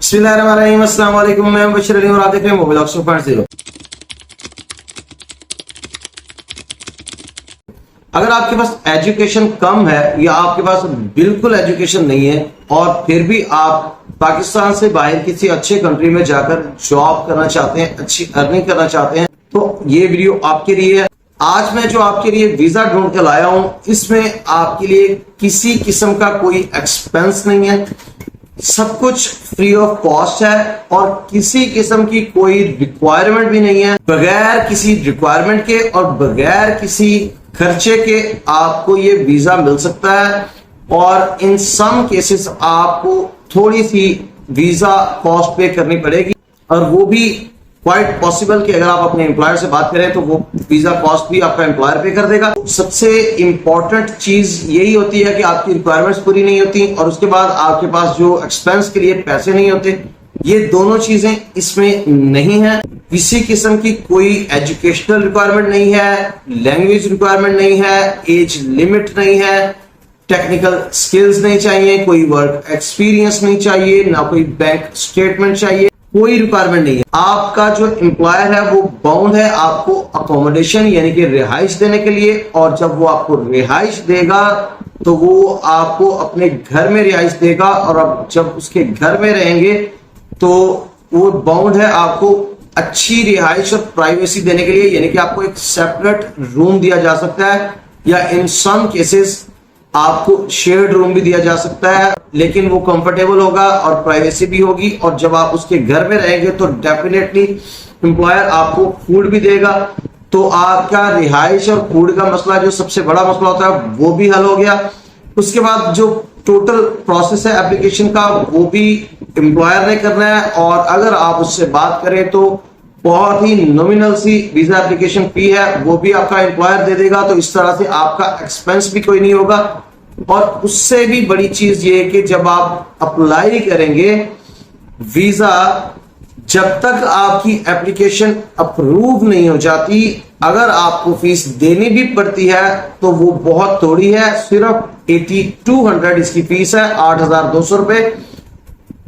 बिस्मिल्लाहिर्रहमानिर्रहीम, अस्सलाम वालेकुम। मैं बशीर अली और आप देख रहे हैं मोबाइल 2.0। अगर आपके पास एजुकेशन कम है या आपके पास बिल्कुल एजुकेशन नहीं है और फिर भी आप पाकिस्तान से बाहर किसी अच्छे कंट्री में जाकर जॉब करना चाहते हैं, अच्छी अर्निंग करना चाहते हैं, तो ये वीडियो आपके लिए है। आज मैं जो आपके लिए वीजा ढूंढ कर लाया हूं, इसमें आपके लिए किसी किस्म का कोई एक्सपेंस नहीं है, सब कुछ फ्री ऑफ कॉस्ट है और किसी किस्म की कोई रिक्वायरमेंट भी नहीं है। बगैर किसी रिक्वायरमेंट के और बगैर किसी खर्चे के आपको ये वीजा मिल सकता है और इन सम केसेस आपको थोड़ी सी वीजा कॉस्ट पे करनी पड़ेगी और वो भी क्वाइट पॉसिबल कि अगर आप अपने एम्प्लॉयर से बात करें तो वो वीजा कॉस्ट भी आपका एम्प्लॉयर पे कर देगा। सबसे इंपॉर्टेंट चीज यही होती है कि आपकी रिक्वायरमेंट्स पूरी नहीं होती और उसके बाद आपके पास जो एक्सपेंस के लिए पैसे नहीं होते। ये दोनों चीजें इसमें नहीं है। किसी किस्म की कोई एजुकेशनल रिक्वायरमेंट नहीं है, लैंग्वेज रिक्वायरमेंट नहीं है, एज लिमिट नहीं है, टेक्निकल स्किल्स नहीं चाहिए, कोई वर्क एक्सपीरियंस नहीं चाहिए, ना कोई बैंक स्टेटमेंट चाहिए, कोई रिक्वायरमेंट नहीं है। आपका जो एम्प्लॉयर है वो बाउंड है आपको अकोमोडेशन यानी कि रिहाइश देने के लिए, और जब वो आपको रिहाइश देगा तो वो आपको अपने घर में रिहाइश देगा और अब जब उसके घर में रहेंगे तो वो बाउंड है आपको अच्छी रिहाइश और प्राइवेसी देने के लिए, यानी कि आपको एक सेपरेट रूम दिया जा सकता है या इन सम केसेस आपको शेयर्ड रूम भी दिया जा सकता है, लेकिन वो कंफर्टेबल होगा और प्राइवेसी भी होगी। और जब आप उसके घर में रहेंगे तो डेफिनेटली एम्प्लॉयर आपको फूड भी देगा, तो आपका रिहाइश और फूड का मसला जो सबसे बड़ा मसला होता है वो भी हल हो गया। उसके बाद जो टोटल प्रोसेस है एप्लीकेशन का वो भी एम्प्लॉयर ने करना है और अगर आप उससे बात करें तो बहुत ही नॉमिनल सी वीजा एप्लीकेशन फी है, वो भी आपका एम्प्लॉयर दे देगा। तो इस तरह से आपका एक्सपेंस भी कोई नहीं होगा। और उससे भी बड़ी चीज ये है कि जब आप अप्लाई करेंगे वीजा, जब तक आपकी एप्लीकेशन अप्रूव नहीं हो जाती, अगर आपको फीस देनी भी पड़ती है तो वो बहुत थोड़ी है, सिर्फ 8200 इसकी फीस है, 8200 रुपए।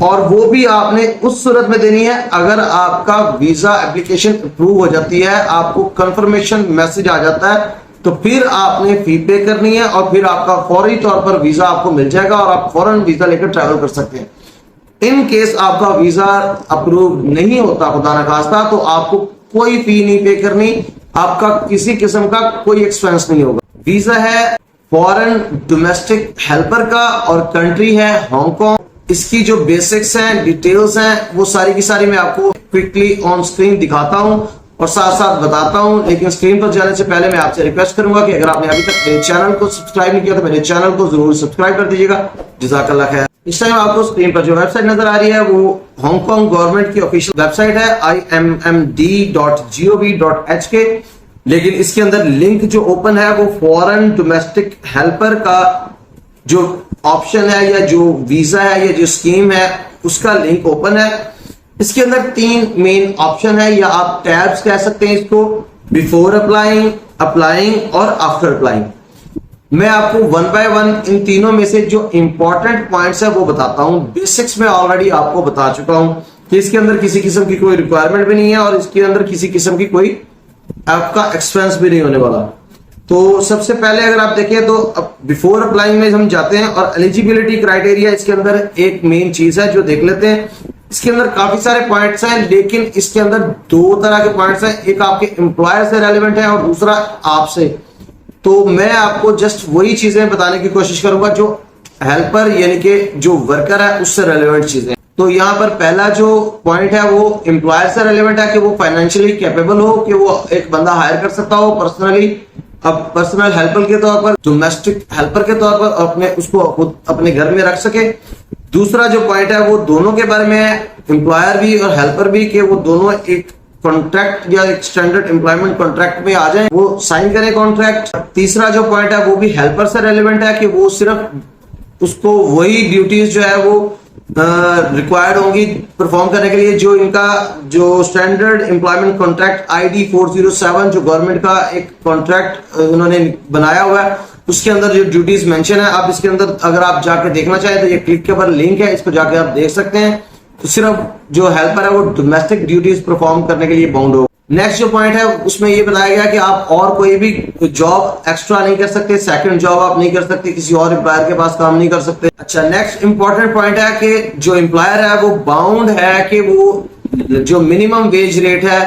और वो भी आपने उस सूरत में देनी है अगर आपका वीजा एप्लीकेशन अप्रूव हो जाती है, आपको कंफर्मेशन मैसेज आ जाता है, तो फिर आपने फी पे करनी है और फिर आपका फौरी तौर पर वीजा आपको मिल जाएगा और आप फौरन वीजा लेकर ट्रैवल कर सकते हैं। इन केस आपका वीजा अप्रूव नहीं होता खुदा न खास्ता, तो आपको कोई फी नहीं पे करनी, आपका किसी किस्म का कोई एक्सपेंस नहीं होगा। वीजा है फॉरेन डोमेस्टिक हेल्पर का और कंट्री है हांगकांग। इसकी जो बेसिक्स हैं, डिटेल्स हैं, वो सारी की सारी मैं आपको क्विकली ऑन स्क्रीन दिखाता हूं और साथ साथ बताता हूं। लेकिन स्क्रीन पर जाने से पहले मैं आपसे रिक्वेस्ट करूंगा कि अगर आपने अभी तक मेरे चैनल को सब्सक्राइब नहीं किया तो मेरे चैनल को जरूर सब्सक्राइब कर दीजिएगा। जज़ाकल्लाह खैर। इस टाइम आपको स्क्रीन पर जो वेबसाइट नजर आ रही है वो हांगकांग गवर्नमेंट की ऑफिशियल वेबसाइट है immd.gov.hk, लेकिन इसके अंदर लिंक जो ओपन है वो फॉरेन डोमेस्टिक हेल्पर का जो ऑप्शन है या जो वीजा है या जो स्कीम है उसका लिंक ओपन है। इसके अंदर 3 मेन ऑप्शन है या आप टैब्स कह सकते हैं इसको, बिफोर अप्लाइंग, अप्लाइंग और आफ्टर अप्लाइंग। मैं आपको वन बाय वन इन तीनों में से जो इंपॉर्टेंट पॉइंट्स है वो बताता हूं। बेसिक्स में ऑलरेडी आपको बता चुका हूं कि इसके अंदर किसी किस्म की कोई रिक्वायरमेंट भी नहीं है और इसके अंदर किसी किस्म की कोई आपका एक्सपेंस भी नहीं होने वाला। तो सबसे पहले अगर आप देखें तो बिफोर अप्लाइंग में हम जाते हैं और एलिजिबिलिटी क्राइटेरिया इसके अंदर एक मेन चीज है जो देख लेते हैं। इसके अंदर काफी सारे पॉइंट्स हैं, लेकिन इसके अंदर 2 तरह के पॉइंट्स हैं, एक आपके एम्प्लॉयर से रेलेवेंट है और दूसरा आपसे। तो मैं आपको जस्ट वही चीजें बताने की कोशिश करूंगा जो हेल्पर यानी कि जो वर्कर है उससे रेलेवेंट चीजें। तो यहाँ पर पहला जो पॉइंट है वो एम्प्लॉयर से रेलेवेंट है कि वो फाइनेंशियली कैपेबल हो, कि वो एक बंदा हायर कर सकता हो पर्सनली, अब पर्सनल हेल्पर के तौर पर, डोमेस्टिक हेल्पर के तौर पर, अपने उसको खुद अपने घर में रख सके। दूसरा जो पॉइंट है वो दोनों के बारे में है, एम्प्लॉयर भी और हेल्पर भी, कि वो दोनों एक कॉन्ट्रैक्ट या एक स्टैंडर्ड एम्प्लॉयमेंट कॉन्ट्रैक्ट में आ जाए, वो साइन करें कॉन्ट्रैक्ट। तीसरा जो पॉइंट है वो भी हेल्पर से रेलेवेंट है कि वो सिर्फ उसको वही ड्यूटीज जो है वो रिक्वायर्ड होंगी परफॉर्म करने के लिए जो इनका जो स्टैंडर्ड एम्प्लॉयमेंट कॉन्ट्रैक्ट ID 407 जो गवर्नमेंट का एक कॉन्ट्रैक्ट उन्होंने बनाया हुआ है उसके अंदर जो ड्यूटीज मेंशन है। आप इसके अंदर अगर आप जाकर देखना चाहें तो ये क्लिक के ऊपर लिंक है, इसको जाकर आप देख सकते हैं। तो सिर्फ जो हेल्पर है वो डोमेस्टिक ड्यूटीज परफॉर्म करने के लिए बाउंड हो। नेक्स्ट जो पॉइंट है उसमें ये बताया गया कि आप और कोई भी जॉब एक्स्ट्रा नहीं कर सकते, सेकंड जॉब आप नहीं कर सकते, किसी और एम्प्लॉयर के पास काम नहीं कर सकते। अच्छा, नेक्स्ट इंपॉर्टेंट पॉइंट है कि जो एम्प्लॉयर है वो बाउंड है कि वो जो मिनिमम वेज रेट है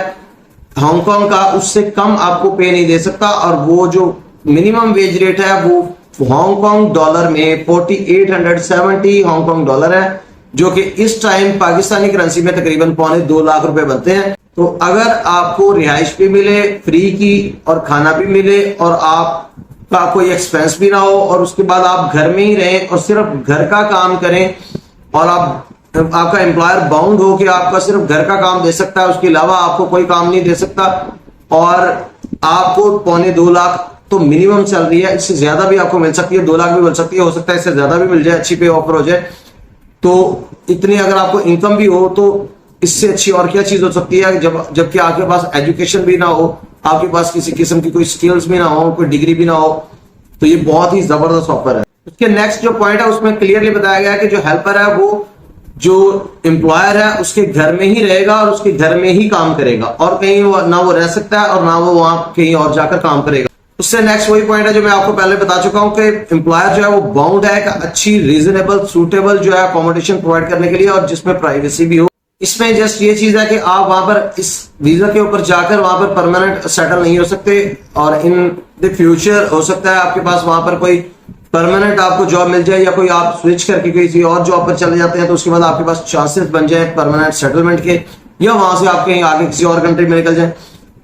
हांगकांग का उससे कम आपको पे नहीं दे सकता, और वो जो मिनिमम वेज रेट है वो हांगकांग डॉलर में 4870 हांगकांग डॉलर है, जो कि इस टाइम पाकिस्तानी करेंसी में तकरीबन $2.25 लाख बनते हैं। तो अगर आपको रिहाइश भी मिले फ्री की और खाना भी मिले और आपका कोई एक्सपेंस भी ना हो और उसके बाद आप घर में ही रहें और सिर्फ घर का काम करें और आपका एम्प्लॉयर बाउंड हो कि आपका सिर्फ घर का काम दे सकता है, उसके अलावा आपको कोई काम नहीं दे सकता, और आपको $2.25 लाख तो मिनिमम सैलरी है, इससे ज्यादा भी आपको मिल सकती है, 2 लाख भी मिल सकती है, हो सकता है इससे ज्यादा भी मिल जाए, अच्छी पे ऑफर हो जाए। तो इतनी अगर आपको इनकम भी हो तो इससे अच्छी और क्या चीज हो सकती है, जबकि आपके पास एजुकेशन भी ना हो, आपके पास किसी किस्म की कोई स्किल्स भी ना हो, कोई डिग्री भी ना हो, तो ये बहुत ही जबरदस्त ऑफर है। उसके नेक्स्ट जो पॉइंट है उसमें क्लियरली बताया गया है कि जो हेल्पर है वो जो एम्प्लॉयर है उसके घर में ही रहेगा और उसके घर में ही काम करेगा, और कहीं ना वो रह सकता है और ना वो वहां कहीं और जाकर काम करेगा। उससे नेक्स्ट वही पॉइंट है जो मैं आपको पहले बता चुका हूं कि एम्प्लॉयर जो है वो बाउंड है एक अच्छी रीजनेबल सूटेबल जो है अकोमोडेशन प्रोवाइड करने के लिए, और जिसमें प्राइवेसी भी हो। इसमें जस्ट ये चीज है कि आप वहां पर इस वीजा के ऊपर जाकर वहां पर परमानेंट सेटल नहीं हो सकते, और इन द फ्यूचर हो सकता है आपके पास वहां पर कोई परमानेंट आपको जॉब मिल जाए, या कोई आप स्विच करके किसी और जॉब पर चले जाते हैं तो उसके बाद आपके पास चांसेस बन जाए परमानेंट सेटलमेंट के, या वहां से आप कहीं आगे किसी और कंट्री में निकल जाए।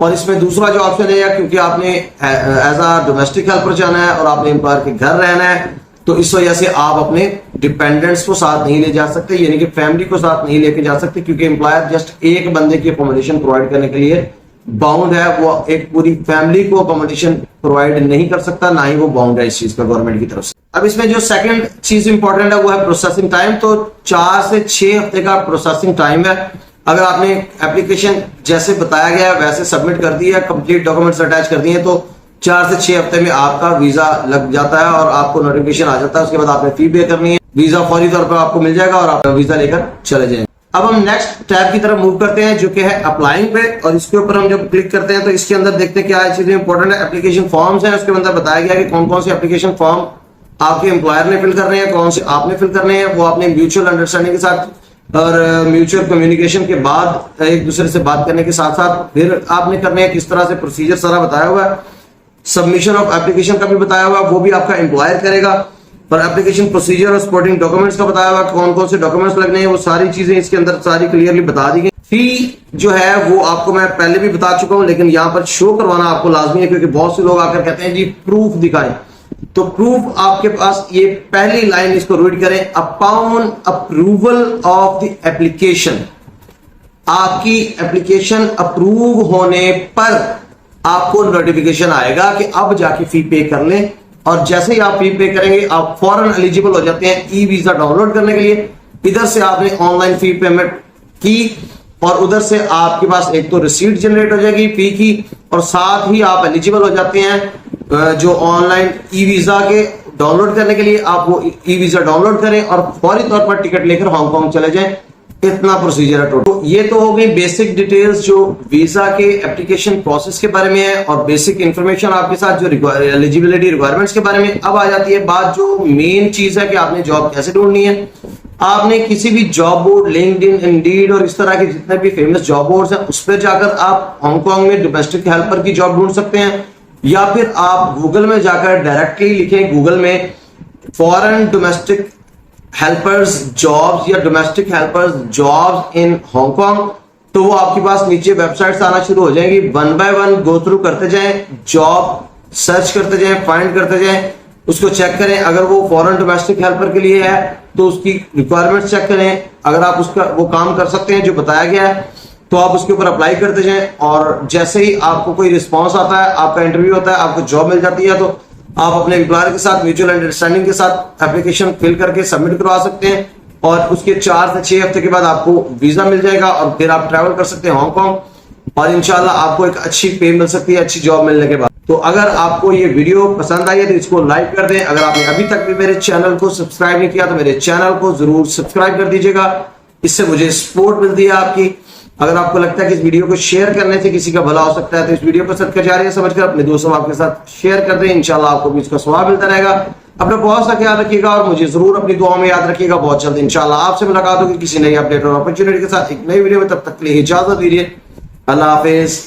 और इसमें दूसरा जो ऑप्शन है, क्योंकि आपने एज अ डोमेस्टिक हेल्पर जाना है और आपने एम्प्लॉयर के घर रहना है, तो इस वजह से आप अपने डिपेंडेंट्स को साथ नहीं ले जा सकते, यानी कि फैमिली को साथ नहीं लेके जा सकते, क्योंकि एम्प्लॉयर जस्ट एक बंदे की अकोमोडेशन प्रोवाइड करने के लिए बाउंड है, वो एक पूरी फैमिली को अकोमोडेशन प्रोवाइड नहीं कर सकता, ना ही वो बाउंड है इस चीज का गवर्नमेंट की तरफ से। अब इसमें जो सेकंड चीज इंपॉर्टेंट है वो है प्रोसेसिंग टाइम। तो 4 से 6 हफ्ते का प्रोसेसिंग टाइम है। अगर आपने एप्लीकेशन जैसे बताया गया है वैसे सबमिट कर दी है, कंप्लीट डॉक्यूमेंट्स अटैच कर दिए हैं, तो 4 से 6 हफ्ते में आपका वीजा लग जाता है और आपको नोटिफिकेशन आ जाता है। उसके बाद आपने फी पे करनी है, वीजा फौरी तौर पर आपको मिल जाएगा और आप वीजा लेकर चले जाएंगे। अब हम नेक्स्ट टैब की तरफ मूव करते हैं जो कि है अप्लाइंग पे, और इसके ऊपर हम जब क्लिक करते हैं तो इसके अंदर देखते हैं क्या चीजें इंपॉर्टेंट है। एप्लीकेशन फॉर्म्स हैं, उसके अंदर बताया गया कि कौन कौन से एप्लीकेशन फॉर्म आपके एम्प्लॉयर ने फिल करने हैं, कौन से आपने फिल करने हैं। वो आपने म्यूचुअल अंडरस्टैंडिंग के साथ और म्यूचुअल कम्युनिकेशन के बाद एक दूसरे से बात करने के साथ साथ फिर आपने करने हैं, किस तरह से प्रोसीजर सारा बताया हुआ है। सबमिशन ऑफ एप्लीकेशन का भी बताया हुआ है, वो भी आपका एम्प्लॉयर करेगा। पर एप्लीकेशन प्रोसीजर और सपोर्टिंग डॉक्यूमेंट्स का बताया हुआ, कौन कौन से डॉक्यूमेंट्स लगने हैं, वो सारी चीजें इसके अंदर सारी क्लियरली बता दी गई। फी जो है वो आपको मैं पहले भी बता चुका हूं, लेकिन यहाँ पर शो करवाना आपको लाजमी है, क्योंकि बहुत से लोग आकर कहते हैं जी प्रूफ दिखाएं। तो प्रूफ आपके पास ये पहली लाइन इसको रीड करें, upon approval of the application. आपकी एप्लीकेशन अप्रूव होने पर आपको नोटिफिकेशन आएगा कि अब जाके फी पे कर लें, और जैसे ही आप फी पे करेंगे आप फौरन एलिजिबल हो जाते हैं ई वीजा डाउनलोड करने के लिए। इधर से आपने ऑनलाइन फी पेमेंट की और उधर से आपके पास एक तो रिसीट जनरेट हो जाएगी फी की, और साथ ही आप एलिजिबल हो जाते हैं जो ऑनलाइन ई वीजा के डाउनलोड करने के लिए। आप वो ई वीजा डाउनलोड करें और फौरी तौर पर टिकट लेकर हांगकांग चले जाएं। इतना प्रोसीजर है टोटल। तो ये तो हो गई बेसिक डिटेल्स जो वीजा के एप्लीकेशन प्रोसेस के बारे में है, और बेसिक इंफॉर्मेशन आपके साथ जो एलिजिबिलिटी रिक्वायरमेंट्स के बारे में। अब आ जाती है बात जो मेन चीज है कि आपने जॉब कैसे ढूंढनी है। आपने किसी भी जॉब बोर्ड, लिंक्डइन, इंडीड और इस तरह के जितने भी फेमस जॉब बोर्ड्स हैं उस पर जाकर आप हांगकांग में डोमेस्टिक हेल्पर की जॉब ढूंढ सकते हैं, या फिर आप गूगल में जाकर डायरेक्टली लिखें गूगल में फॉरेन डोमेस्टिक हेल्पर्स जॉब्स या domestic helpers jobs in Hong Kong, तो वो आपके पास नीचे वेबसाइट्स आना शुरू हो जाएंगी। 1 बाय 1 गो थ्रू करते जाएं, जॉब सर्च करते जाएं, फाइंड करते जाएं, उसको चेक करें। अगर वो फॉरेन डोमेस्टिक हेल्पर के लिए है तो उसकी रिक्वायरमेंट्स चेक करें। अगर आप उसका वो काम कर सकते हैं जो बताया गया है तो आप उसके ऊपर अप्लाई करते जाएं, और जैसे ही आपको कोई रिस्पॉन्स आता है, आपका इंटरव्यू होता है, आपको जॉब मिल जाती है, तो आप अपने एम्प्लॉयर के साथ म्यूचुअल अंडरस्टैंडिंग के साथ एप्लीकेशन फिल करके सबमिट करवा सकते हैं, और उसके 4 से 6 हफ्ते के बाद आपको वीजा मिल जाएगा और फिर आप ट्रैवल कर सकते हैं हांगकांग, और इंशाल्लाह आपको एक अच्छी पे मिल सकती है अच्छी जॉब मिलने के बाद। तो अगर आपको ये वीडियो पसंद आई है तो इसको लाइक कर दें। अगर आपने अभी तक भी मेरे चैनल को सब्सक्राइब नहीं किया तो मेरे चैनल को जरूर सब्सक्राइब कर दीजिएगा, इससे मुझे सपोर्ट मिलती है आपकी। अगर आपको लगता है कि इस वीडियो को शेयर करने से किसी का भला हो सकता है तो इस वीडियो को सदका जारिया समझकर अपने दोस्तों आपके साथ शेयर कर दें। इंशाल्लाह आपको भी इसका सवाब मिलता रहेगा। अपना बहुत सा ख्याल रखिएगा और मुझे जरूर अपनी दुआ में याद रखिएगा। बहुत जल्द इंशाल्लाह आपसे मुलाकात होगी किसी नई अपडेट और अपॉर्चुनिटी के साथ एक नई वीडियो में। तब तक के लिए इजाजत दीजिए। अल्लाह हाफिज।